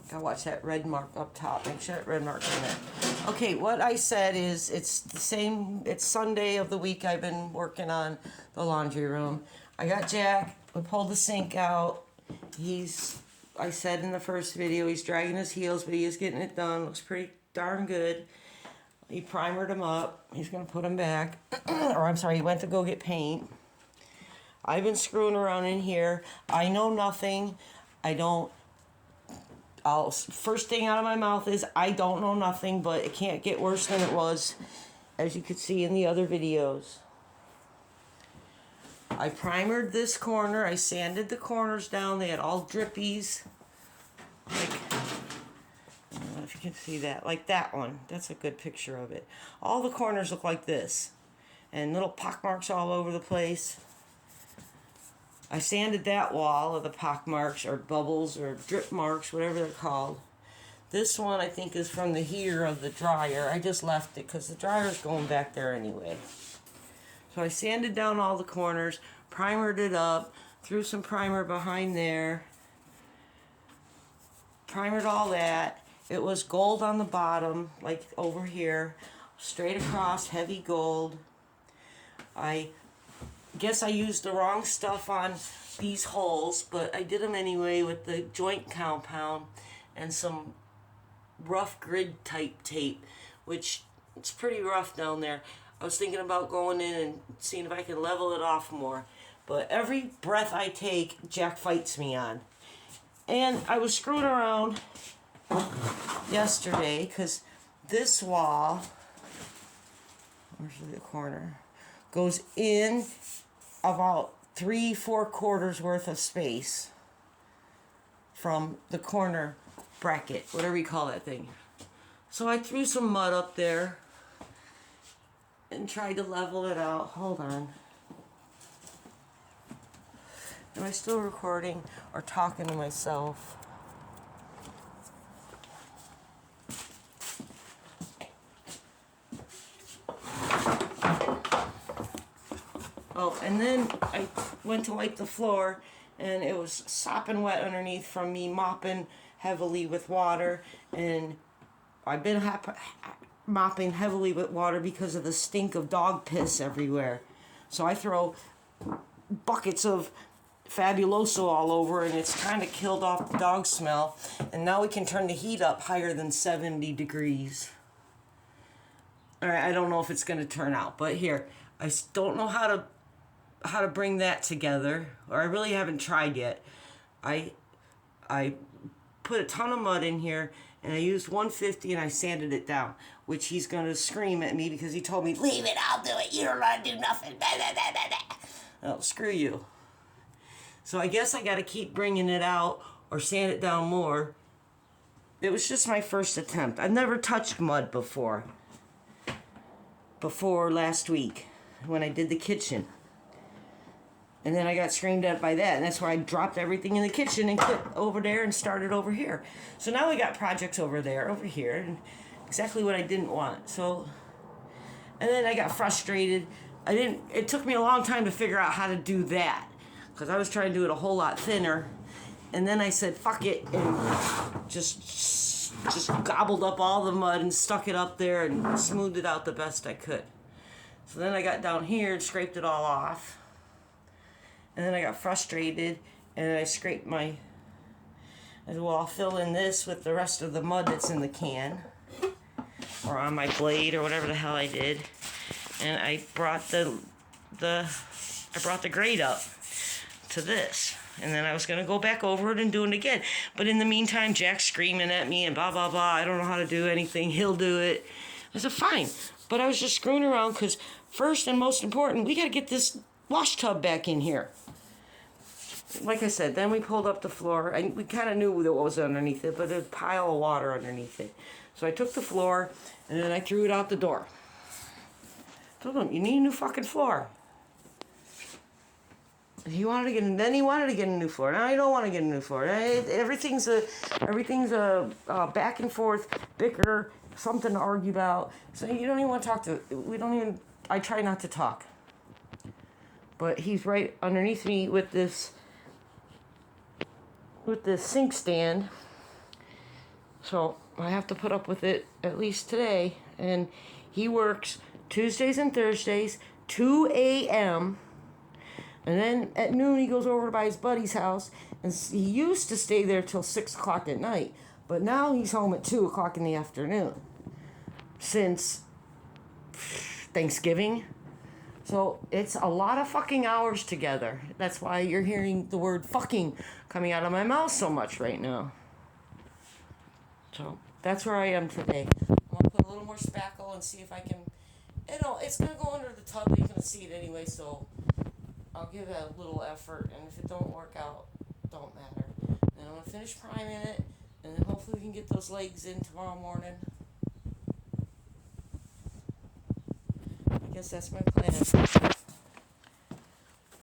Gotta watch that red mark up top. Make sure that red mark's in there. Okay, what I said is it's the same. It's Sunday of the week I've been working on the laundry room. I got Jack. We pulled the sink out. I said in the first video, he's dragging his heels, but he is getting it done. Looks pretty darn good. He primered him up. He's going to put him back. Or I'm sorry, he went to go get paint. I've been screwing around in here. I know nothing. First thing out of my mouth is I don't know nothing, but it can't get worse than it was, as you could see in the other videos. I primered this corner. I sanded the corners down. They had all drippies. Like, I don't know if you can see that. Like that one. That's a good picture of it. All the corners look like this. And little pock marks all over the place. I sanded that wall of the pock marks or bubbles or drip marks, whatever they're called. This one I think is from the heater of the dryer. I just left it because the dryer's going back there anyway. So I sanded down all the corners, primered it up, threw some primer behind there, primered all that. It was gold on the bottom, like over here, straight across, heavy gold. I guess I used the wrong stuff on these holes, but I did them anyway with the joint compound and some rough grid type tape, which it's pretty rough down there. I was thinking about going in and seeing if I could level it off more, but every breath I take, Jack fights me on. And I was screwing around yesterday because this wall, where's the corner, goes in about 3-4 quarters worth of space from the corner bracket, whatever you call that thing. So I threw some mud up there and tried to level it out. Hold on. Am I still recording or talking to myself? Oh, and then I went to wipe the floor, and it was sopping wet underneath from me mopping heavily with water, and I've been mopping heavily with water because of the stink of dog piss everywhere. So I throw buckets of Fabuloso all over, and it's kind of killed off the dog smell, and now we can turn the heat up higher than 70 degrees. Alright, I don't know if it's going to turn out, but here, I don't know how to bring that together, or I really haven't tried yet. I put a ton of mud in here, and I used 150 and I sanded it down, which he's going to scream at me because he told me, leave it, I'll do it, you don't want to do nothing. Blah, blah, blah, blah, blah. Oh, screw you. So I guess I got to keep bringing it out or sand it down more. It was just my first attempt. I've never touched mud before last week when I did the kitchen. And then I got screamed at by that, and that's why I dropped everything in the kitchen and quit over there and started over here. So now we got projects over there, over here, and exactly what I didn't want. So, and then I got frustrated. It took me a long time to figure out how to do that, because I was trying to do it a whole lot thinner. And then I said, fuck it, and just gobbled up all the mud and stuck it up there and smoothed it out the best I could. So then I got down here and scraped it all off. And then I got frustrated, and I scraped I said, well, I'll fill in this with the rest of the mud that's in the can, or on my blade, or whatever the hell I did. And I brought the grate up to this. And then I was going to go back over it and do it again. But in the meantime, Jack's screaming at me and blah, blah, blah. I don't know how to do anything. He'll do it. I said, fine. But I was just screwing around because first and most important, we got to get this wash tub back in here. Like I said, then we pulled up the floor. We kind of knew what was underneath it, but there's a pile of water underneath it. So I took the floor, and then I threw it out the door. Told him, you need a new fucking floor. Then he wanted to get a new floor. Now I don't want to get a new floor. Everything's a back and forth bicker, something to argue about. So you don't even want to talk to. I try not to talk. But he's right underneath me with this sink stand, So I have to put up with it at least today. And he works Tuesdays and Thursdays, 2 a.m. And then at noon he goes over by his buddy's house. And he used to stay there till 6 o'clock at night. But now he's home at 2 o'clock in the afternoon. Since Thanksgiving. So it's a lot of fucking hours together. That's why you're hearing the word fucking coming out of my mouth so much right now. So that's where I am today. I'm gonna put a little more spackle and see if I can. It's gonna go under the tub. You're gonna see it anyway, so I'll give it a little effort. And if it don't work out, don't matter. And I'm gonna finish priming it, and then hopefully we can get those legs in tomorrow morning. I guess that's my plan.